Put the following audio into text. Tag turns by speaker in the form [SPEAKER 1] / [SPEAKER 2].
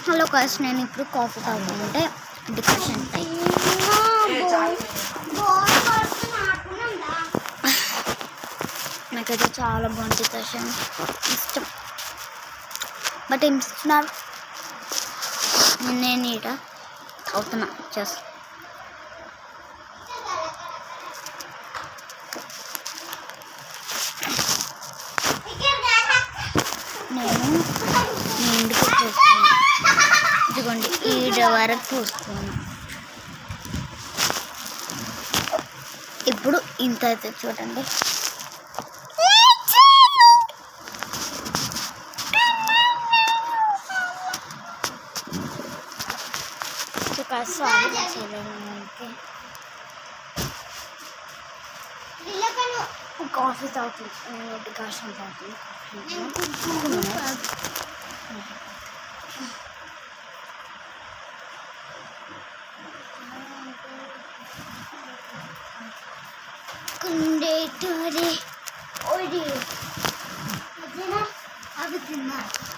[SPEAKER 1] Hello cos, నేను ఇప్పుడు coffee తాగుతుంటే డిప్రెషన్ టైం. నాకైతే చాలా బాగుంది డిప్రెషన్, ఇష్టం. బట్ ఏం ఇస్తున్నారు, నేను ఇట తాగుతున్నా జస్ట్. నేను ఇంటికి పోస్తున్నాను, ఇదిగోండి ఈడ వరకు పోస్తున్నాను. ఇప్పుడు ఇంత అయితే చూడండి. కాఫీ తాగుతుంది, డికాషన్ తాగుతుంది. కుండేటోరే ఓడి అవి తిన్నారు.